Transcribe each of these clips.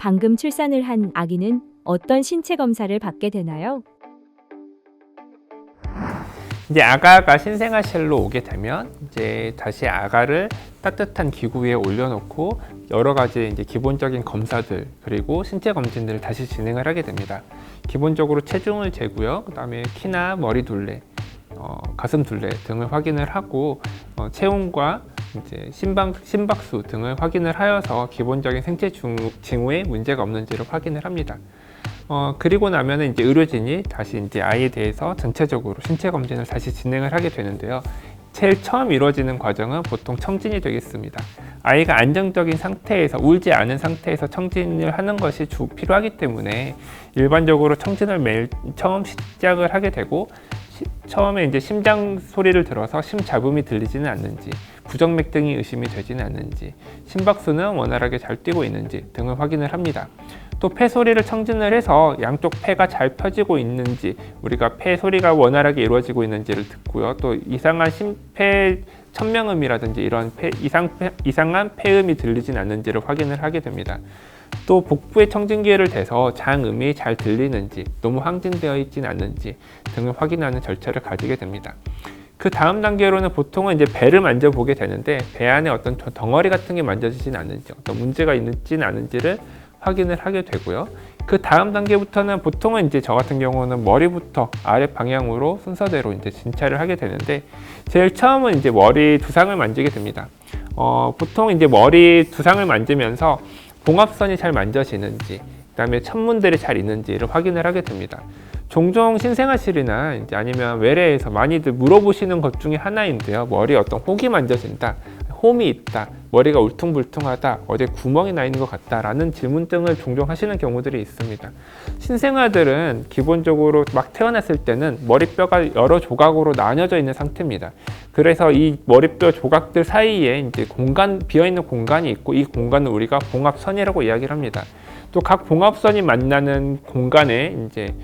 방금 출산을 한 아기는 어떤 신체 검사를 받게 되나요? 이제 아가가 신생아실로 오게 되면 이제 다시 아가를 따뜻한 기구 위에 올려놓고 여러 가지 이제 기본적인 검사들 그리고 신체 검진들을 다시 진행을 하게 됩니다. 기본적으로 체중을 재고요. 그다음에 키나 머리 둘레, 가슴 둘레 등을 확인을 하고 체온과 이제 심박수 등을 확인을 하여서 기본적인 생체 징후에 문제가 없는지를 확인을 합니다. 그리고 나면은 이제 의료진이 다시 이제 아이에 대해서 전체적으로 신체 검진을 다시 진행을 하게 되는데요. 제일 처음 이루어지는 과정은 보통 청진이 되겠습니다. 아이가 안정적인 상태에서 울지 않은 상태에서 청진을 하는 것이 필요하기 때문에 일반적으로 청진을 매일 처음 시작을 하게 되고 처음에 이제 심장 소리를 들어서 심잡음이 들리지는 않는지, 부정맥 등이 의심이 되지는 않는지, 심박수는 원활하게 잘 뛰고 있는지 등을 확인을 합니다. 또 폐 소리를 청진을 해서 양쪽 폐가 잘 펴지고 있는지, 우리가 폐 소리가 원활하게 이루어지고 있는지를 듣고요. 또 이상한 심폐 천명음이라든지 이런 이상한 폐음이 들리진 않는지를 확인을 하게 됩니다. 또 복부에 청진기를 대서 장음이 잘 들리는지, 너무 항진되어 있지는 않는지 등을 확인하는 절차를 가지게 됩니다. 그 다음 단계로는 보통은 이제 배를 만져보게 되는데, 배 안에 어떤 덩어리 같은 게 만져지진 않는지, 어떤 문제가 있지는 않은지를 확인을 하게 되고요. 그 다음 단계부터는 보통은 이제 저 같은 경우는 머리부터 아래 방향으로 순서대로 이제 진찰을 하게 되는데, 제일 처음은 이제 머리 두상을 만지게 됩니다. 보통 이제 머리 두상을 만지면서 봉합선이 잘 만져지는지, 그다음에 천문들이 잘 있는지를 확인을 하게 됩니다. 종종 신생아실이나 이제 아니면 외래에서 많이들 물어보시는 것 중에 하나인데요. 머리에 어떤 혹이 만져진다, 홈이 있다, 머리가 울퉁불퉁하다, 어디에 구멍이 나 있는 것 같다라는 질문 등을 종종 하시는 경우들이 있습니다. 신생아들은 기본적으로 막 태어났을 때는 머리뼈가 여러 조각으로 나뉘어져 있는 상태입니다. 그래서 이 머리뼈 조각들 사이에 이제 비어있는 공간이 있고, 이 공간을 우리가 봉합선이라고 이야기를 합니다. 또 각 봉합선이 만나는 공간에 이제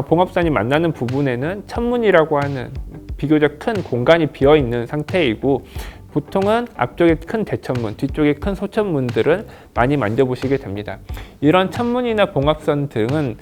봉합선이 만나는 부분에는 천문이라고 하는 비교적 큰 공간이 비어 있는 상태이고, 보통은 앞쪽에 큰 대천문, 뒤쪽에 큰 소천문들은 많이 만져보시게 됩니다. 이런 천문이나 봉합선 등은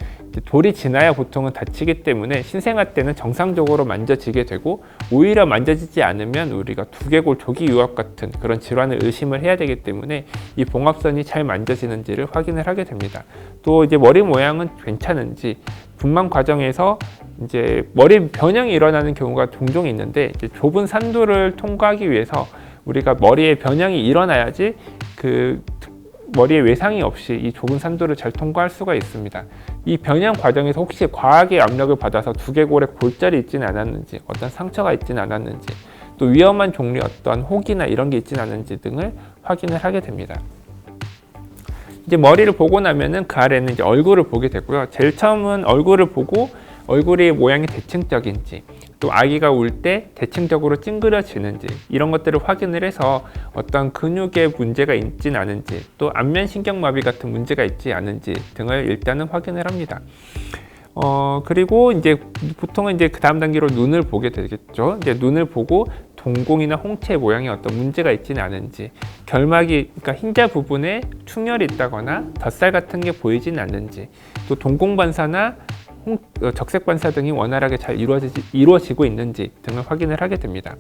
돌이 지나야 보통은 다치기 때문에 신생아 때는 정상적으로 만져지게 되고, 오히려 만져지지 않으면 우리가 두개골 조기 유압 같은 그런 질환을 의심을 해야 되기 때문에 이 봉합선이 잘 만져지는지를 확인을 하게 됩니다. 또 이제 머리 모양은 괜찮은지, 분만 과정에서 이제 머리 변형이 일어나는 경우가 종종 있는데, 이제 좁은 산도를 통과하기 위해서 우리가 머리에 변형이 일어나야지 그 머리에 외상이 없이 이 좁은 산도를 잘 통과할 수가 있습니다. 이 변형 과정에서 혹시 과하게 압력을 받아서 두개골에 골절이 있지는 않았는지, 어떤 상처가 있지는 않았는지, 또 위험한 종류의 어떤 혹이나 이런 게 있지는 않은지 등을 확인을 하게 됩니다. 이제 머리를 보고 나면은 그 아래는 이제 얼굴을 보게 되고요. 제일 처음은 얼굴을 보고 얼굴의 모양이 대칭적인지, 또 아기가 울 때 대칭적으로 찡그려지는지 이런 것들을 확인을 해서 어떤 근육에 문제가 있진 않은지, 또 안면신경마비 같은 문제가 있지 않은지 등을 일단은 확인을 합니다. 그리고 이제 보통은 이제 그 다음 단계로 눈을 보게 되겠죠. 이제 눈을 보고 동공이나 홍채 모양에 어떤 문제가 있지는 않은지, 결막이, 그러니까 흰자 부분에 충혈이 있다거나 덧살 같은 게 보이지는 않는지, 또 동공반사나 적색반사 등이 원활하게 잘 이루어지고 있는지 등을 확인을 하게 됩니다.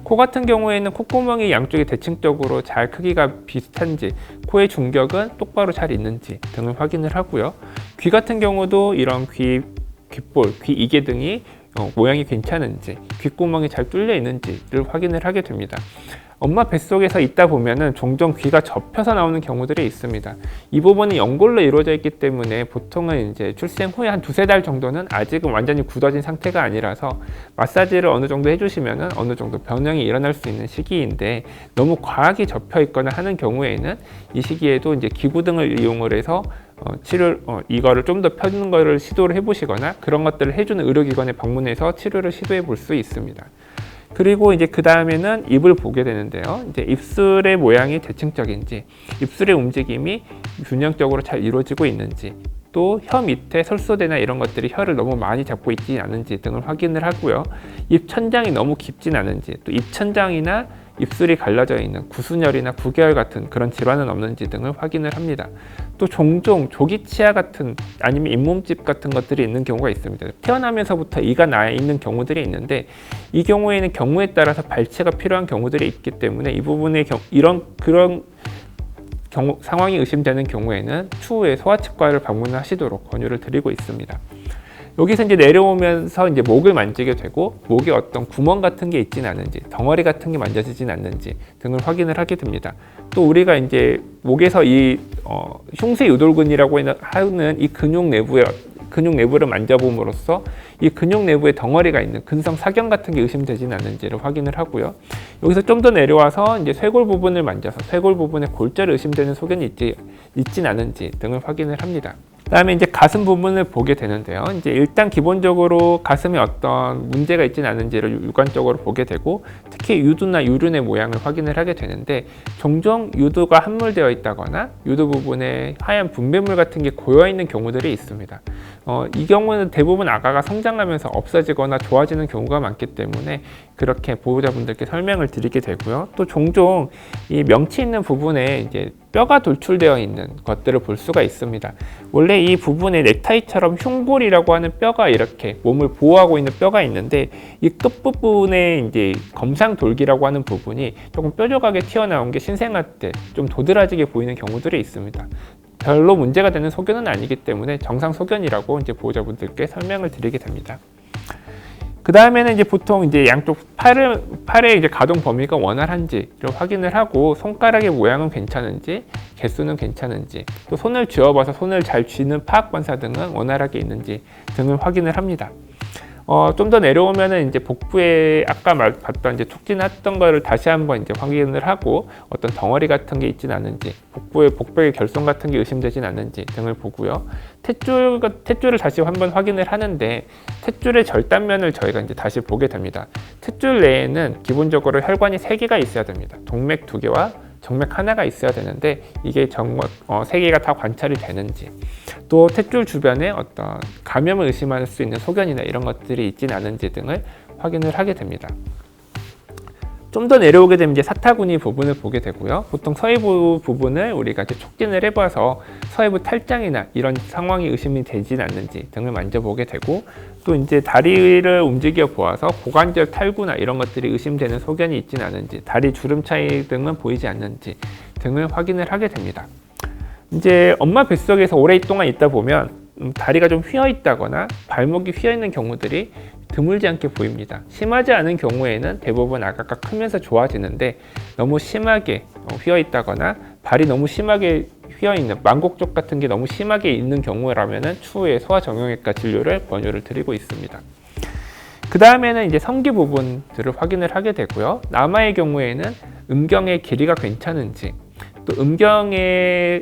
코 같은 경우에는 콧구멍이 양쪽이 대칭적으로 잘 크기가 비슷한지, 코의 중격은 똑바로 잘 있는지 등을 확인을 하고요. 귀 같은 경우도 이런 귓볼, 귀 이개 등이 모양이 괜찮은지, 귓구멍이 잘 뚫려 있는지를 확인을 하게 됩니다. 엄마 뱃속에서 있다 보면은 종종 귀가 접혀서 나오는 경우들이 있습니다. 이 부분은 연골로 이루어져 있기 때문에 보통은 이제 출생 후에 한 두세 달 정도는 아직은 완전히 굳어진 상태가 아니라서 마사지를 어느 정도 해주시면은 어느 정도 변형이 일어날 수 있는 시기인데, 너무 과하게 접혀 있거나 하는 경우에는 이 시기에도 이제 기구 등을 이용을 해서 이거를 좀 더 펴는 거를 시도를 해보시거나 그런 것들을 해주는 의료기관에 방문해서 치료를 시도해 볼 수 있습니다. 그리고 이제 그 다음에는 입을 보게 되는데요. 이제 입술의 모양이 대칭적인지, 입술의 움직임이 균형적으로 잘 이루어지고 있는지, 또 혀 밑에 설소대나 이런 것들이 혀를 너무 많이 잡고 있지 않은지 등을 확인을 하고요. 입 천장이 너무 깊진 않은지, 또 입 천장이나 입술이 갈라져 있는 구순열이나 구개열 같은 그런 질환은 없는지 등을 확인을 합니다. 또 종종 조기치아 같은 아니면 잇몸집 같은 것들이 있는 경우가 있습니다. 태어나면서부터 이가 나 있는 경우들이 있는데 이 경우에는 경우에 따라서 발치가 필요한 경우들이 있기 때문에 이 부분에 그런 상황이 의심되는 경우에는 추후에 소아치과를 방문하시도록 권유를 드리고 있습니다. 여기서 이제 내려오면서 이제 목을 만지게 되고 목에 어떤 구멍 같은 게 있지는 않은지, 덩어리 같은 게 만져지진 않는지 등을 확인을 하게 됩니다. 또 우리가 이제 목에서 이 흉쇄 유돌근이라고 하는 이 근육 내부를 만져봄으로써 이 근육 내부에 덩어리가 있는 근성 사경 같은 게 의심되지는 않는지를 확인을 하고요. 여기서 좀 더 내려와서 이제 쇄골 부분을 만져서 쇄골 부분에 골절 의심되는 소견이 있진 않은지 등을 확인을 합니다. 그다음에 이제 가슴 부분을 보게 되는데요. 이제 일단 기본적으로 가슴에 어떤 문제가 있지는 않은지를 육안적으로 보게 되고 특히 유두나 유륜의 모양을 확인을 하게 되는데 종종 유두가 함몰되어 있다거나 유두 부분에 하얀 분비물 같은 게 고여 있는 경우들이 있습니다. 이 경우는 대부분 아가가 성장하면서 없어지거나 좋아지는 경우가 많기 때문에 그렇게 보호자분들께 설명을 드리게 되고요. 또 종종 이 명치 있는 부분에 이제 뼈가 돌출되어 있는 것들을 볼 수가 있습니다. 원래 이 부분에 넥타이처럼 흉골이라고 하는 뼈가 이렇게 몸을 보호하고 있는 뼈가 있는데 이 끝부분에 이제 검상돌기라고 하는 부분이 조금 뾰족하게 튀어나온 게 신생아 때 좀 도드라지게 보이는 경우들이 있습니다. 별로 문제가 되는 소견은 아니기 때문에 정상 소견이라고 이제 보호자분들께 설명을 드리게 됩니다. 그 다음에는 이제 보통 이제 양쪽 팔의 이제 가동 범위가 원활한지를 확인을 하고 손가락의 모양은 괜찮은지, 개수는 괜찮은지, 또 손을 쥐어봐서 손을 잘 쥐는 파악 반사 등은 원활하게 있는지 등을 확인을 합니다. 좀 더 내려오면은 이제 복부에 아까 봤던 이제 촉진했던 거를 다시 한번 이제 확인을 하고 어떤 덩어리 같은 게 있지는 않은지, 복부의 결손 같은 게 의심되진 않는지 등을 보고요. 탯줄을 다시 한번 확인을 하는데 탯줄의 절단면을 저희가 이제 다시 보게 됩니다. 탯줄 내에는 기본적으로 혈관이 3개가 있어야 됩니다. 동맥 2개와 정맥 하나가 있어야 되는데 이게 정말 3개가 다 관찰이 되는지, 또 탯줄 주변에 어떤 감염을 의심할 수 있는 소견이나 이런 것들이 있지는 않은지 등을 확인을 하게 됩니다. 좀 더 내려오게 되면 이제 사타구니 부분을 보게 되고요. 보통 서해부 부분을 우리가 이제 촉진을 해봐서 서해부 탈장이나 이런 상황이 의심이 되진 않는지 등을 만져보게 되고, 또 이제 다리를 움직여 보아서 고관절 탈구나 이런 것들이 의심되는 소견이 있지는 않은지, 다리 주름 차이 등은 보이지 않는지 등을 확인을 하게 됩니다. 이제 엄마 뱃속에서 오랫동안 있다 보면 다리가 좀 휘어 있다거나 발목이 휘어 있는 경우들이 드물지 않게 보입니다. 심하지 않은 경우에는 대부분 아가가 크면서 좋아지는데 너무 심하게 휘어 있다거나 발이 너무 심하게 휘어 있는 만곡 쪽 같은 게 너무 심하게 있는 경우라면은 추후에 소아정형외과 진료를 권유를 드리고 있습니다. 그 다음에는 이제 성기 부분들을 확인을 하게 되고요. 남아의 경우에는 음경의 길이가 괜찮은지, 또 음경의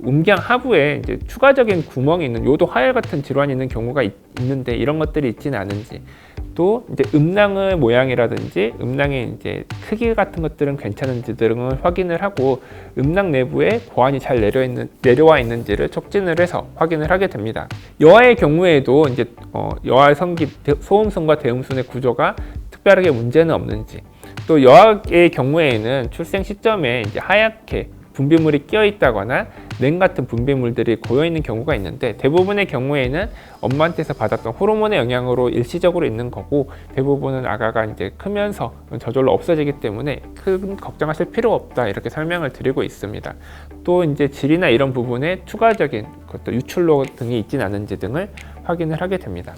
음경 하부에 이제 추가적인 구멍이 있는 요도 하열 같은 질환이 있는 경우가 있는데 이런 것들이 있지는 않은지, 또 이제 음낭의 모양이라든지 음낭의 이제 크기 같은 것들은 괜찮은지 등을 확인을 하고 음낭 내부에 고환이 잘 내려와 있는지를 촉진을 해서 확인을 하게 됩니다. 여아의 경우에도 이제 여아 성기 소음선과 대음선의 구조가 특별하게 문제는 없는지, 또 여아의 경우에는 출생 시점에 이제 하얗게 분비물이 끼어 있다거나 냉 같은 분비물들이 고여 있는 경우가 있는데 대부분의 경우에는 엄마한테서 받았던 호르몬의 영향으로 일시적으로 있는 거고, 대부분은 아가가 이제 크면서 저절로 없어지기 때문에 큰 걱정하실 필요 없다 이렇게 설명을 드리고 있습니다. 또 이제 질이나 이런 부분에 추가적인 것도 유출로 등이 있진 않은지 등을 확인을 하게 됩니다.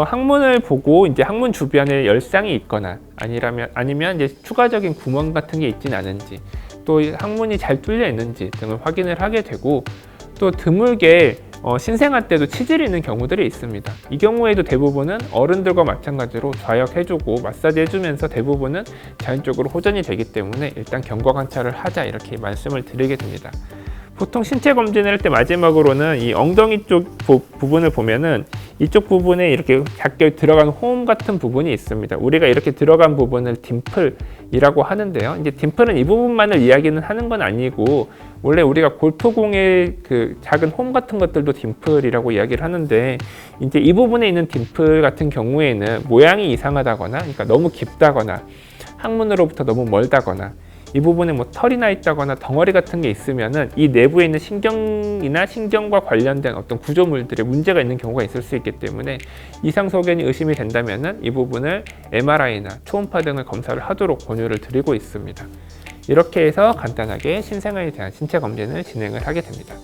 항문을 보고 이제 항문 주변에 열상이 있거나 아니면 이제 추가적인 구멍 같은 게 있진 않은지, 또 항문이 잘 뚫려 있는지 등을 확인을 하게 되고, 또 드물게 신생아 때도 치질이 있는 경우들이 있습니다. 이 경우에도 대부분은 어른들과 마찬가지로 좌역해주고 마사지 해주면서 대부분은 자연적으로 호전이 되기 때문에 일단 경과 관찰을 하자 이렇게 말씀을 드리게 됩니다. 보통 신체 검진을 할 때 마지막으로는 이 엉덩이 쪽 부분을 보면은 이쪽 부분에 이렇게 작게 들어간 호음 같은 부분이 있습니다. 우리가 이렇게 들어간 부분을 딤플이라고 하는데요. 이제 딤플은 이 부분만을 이야기는 하는 건 아니고, 원래 우리가 골프공의 그 작은 홈 같은 것들도 딤플이라고 이야기를 하는데, 이제 이 부분에 있는 딤플 같은 경우에는 모양이 이상하다거나, 그러니까 너무 깊다거나 항문으로부터 너무 멀다거나 이 부분에 뭐 털이 나 있다거나 덩어리 같은 게 있으면은 이 내부에 있는 신경이나 신경과 관련된 어떤 구조물들에 문제가 있는 경우가 있을 수 있기 때문에 이상 소견이 의심이 된다면은 이 부분을 MRI나 초음파 등을 검사를 하도록 권유를 드리고 있습니다. 이렇게 해서 간단하게 신생아에 대한 신체 검진을 진행을 하게 됩니다.